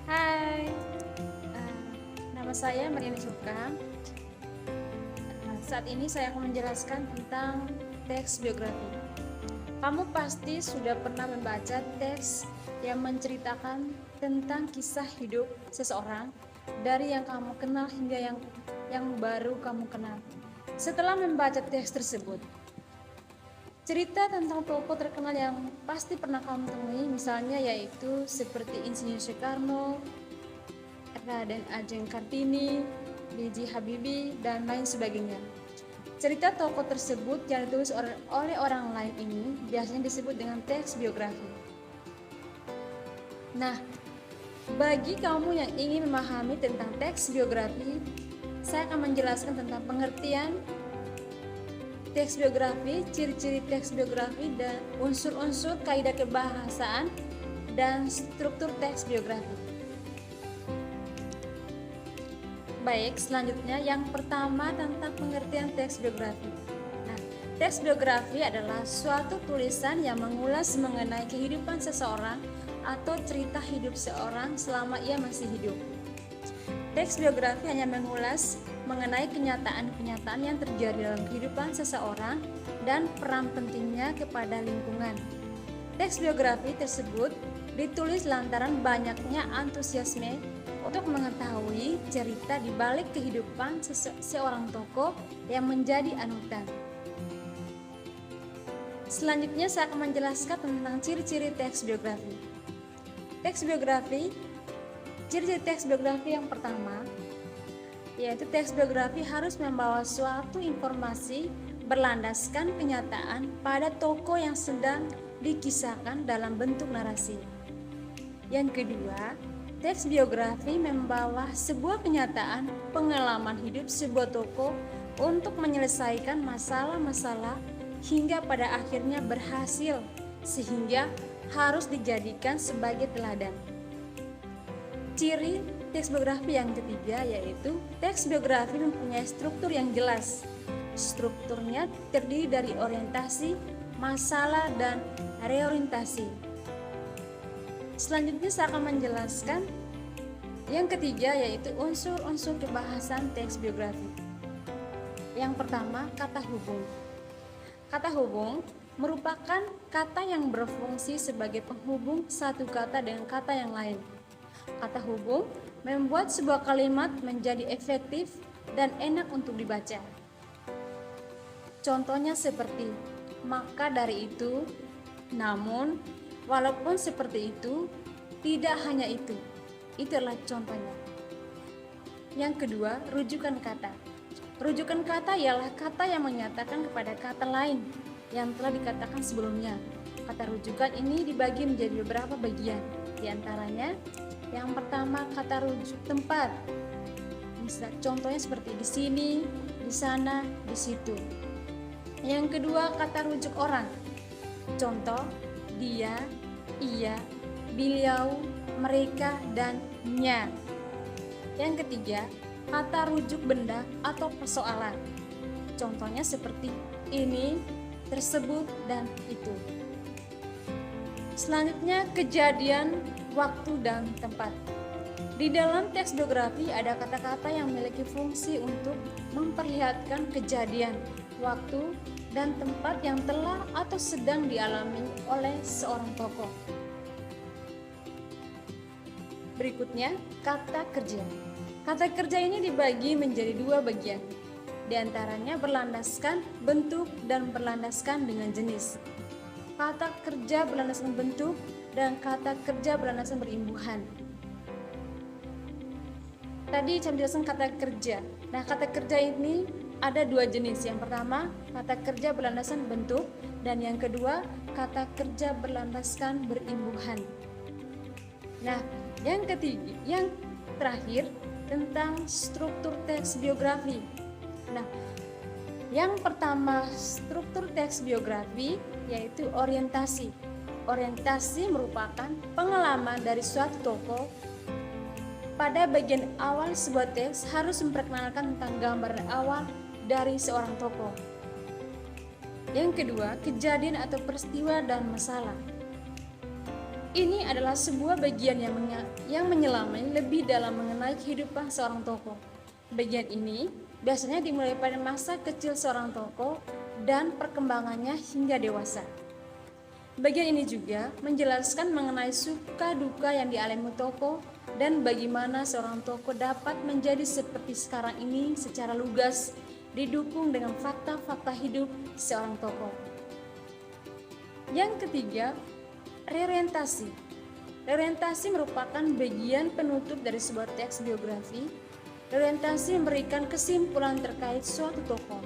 Hai, eh, nama saya Mariani Suka. Saat ini saya akan menjelaskan tentang teks biografi. Kamu pasti sudah pernah membaca teks yang menceritakan tentang kisah hidup seseorang dari yang kamu kenal hingga yang baru kamu kenal. Setelah membaca teks tersebut, cerita tentang tokoh terkenal yang pasti pernah kamu temui, misalnya yaitu seperti Insinyur Soekarno, Raden Ajeng Kartini, B.J. Habibie, dan lain sebagainya. Cerita tokoh tersebut yang ditulis oleh orang lain ini biasanya disebut dengan teks biografi. Nah, bagi kamu yang ingin memahami tentang teks biografi, saya akan menjelaskan tentang pengertian teks biografi, ciri-ciri teks biografi, dan unsur-unsur kaidah kebahasaan dan struktur teks biografi. Baik, selanjutnya yang pertama tentang pengertian teks biografi. Nah, teks biografi adalah suatu tulisan yang mengulas mengenai kehidupan seseorang atau cerita hidup seorang selama ia masih hidup. Teks biografi hanya mengulas mengenai kenyataan-kenyataan yang terjadi dalam kehidupan seseorang dan peran pentingnya kepada lingkungan. Teks biografi tersebut ditulis lantaran banyaknya antusiasme untuk mengetahui cerita di balik kehidupan seorang tokoh yang menjadi anutan. Selanjutnya saya akan menjelaskan tentang ciri-ciri teks biografi. Ciri-ciri teks biografi yang pertama, yaitu teks biografi harus membawa suatu informasi berlandaskan kenyataan pada tokoh yang sedang dikisahkan dalam bentuk narasi. Yang kedua, teks biografi membawa sebuah kenyataan pengalaman hidup sebuah tokoh untuk menyelesaikan masalah-masalah hingga pada akhirnya berhasil, sehingga harus dijadikan sebagai teladan. Ciri teks biografi yang ketiga yaitu teks biografi mempunyai struktur yang jelas. Strukturnya terdiri dari orientasi, masalah, dan reorientasi. Selanjutnya saya akan menjelaskan yang ketiga yaitu unsur-unsur kebahasan teks biografi. Yang pertama, kata hubung. Kata hubung merupakan kata yang berfungsi sebagai penghubung satu kata dengan kata yang lain. Kata hubung membuat sebuah kalimat menjadi efektif dan enak untuk dibaca. Contohnya seperti maka dari itu, namun, walaupun seperti itu, tidak hanya itu. Itulah contohnya. Yang kedua, rujukan kata. Rujukan kata ialah kata yang menyatakan kepada kata lain yang telah dikatakan sebelumnya. Kata rujukan ini dibagi menjadi beberapa bagian. Di antaranya, yang pertama kata rujuk tempat. Contohnya seperti di sini, di sana, di situ. Yang kedua, kata rujuk orang. Contoh, dia, ia, beliau, mereka, dan nya. Yang ketiga, kata rujuk benda atau persoalan. Contohnya seperti ini, tersebut, dan itu. Selanjutnya, kejadian, waktu, dan tempat. Di dalam teks biografi ada kata-kata yang memiliki fungsi untuk memperlihatkan kejadian, waktu, dan tempat yang telah atau sedang dialami oleh seorang tokoh. Berikutnya, kata kerja. Kata kerja ini dibagi menjadi dua bagian. Di antaranya berlandaskan bentuk dan berlandaskan dengan jenis. Kata kerja berlandaskan bentuk dan kata kerja berlandaskan berimbuhan. Tadi saya menjelaskan kata kerja. Nah, kata kerja ini ada dua jenis. Yang pertama, kata kerja berlandaskan bentuk, dan yang kedua, kata kerja berlandaskan berimbuhan. Nah, yang terakhir tentang struktur teks biografi. Nah, yang pertama, struktur teks biografi yaitu orientasi. Orientasi merupakan pengalaman dari suatu tokoh. Pada bagian awal sebuah teks harus memperkenalkan tentang gambaran awal dari seorang tokoh. Yang kedua, kejadian atau peristiwa dan masalah. Ini adalah sebuah bagian yang menyelami lebih dalam mengenai kehidupan seorang tokoh. Bagian ini biasanya dimulai pada masa kecil seorang tokoh dan perkembangannya hingga dewasa. Bagian ini juga menjelaskan mengenai suka duka yang dialami tokoh dan bagaimana seorang tokoh dapat menjadi seperti sekarang ini secara lugas, didukung dengan fakta-fakta hidup seorang tokoh. Yang ketiga, reorientasi. Reorientasi merupakan bagian penutup dari sebuah teks biografi. Reorientasi memberikan kesimpulan terkait suatu tokoh.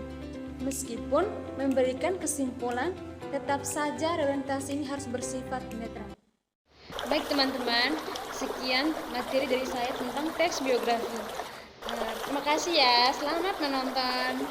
Meskipun memberikan kesimpulan, tetap saja reorientasi ini harus bersifat netral. Baik teman-teman, sekian materi dari saya tentang teks biografi. Terima kasih ya, selamat menonton.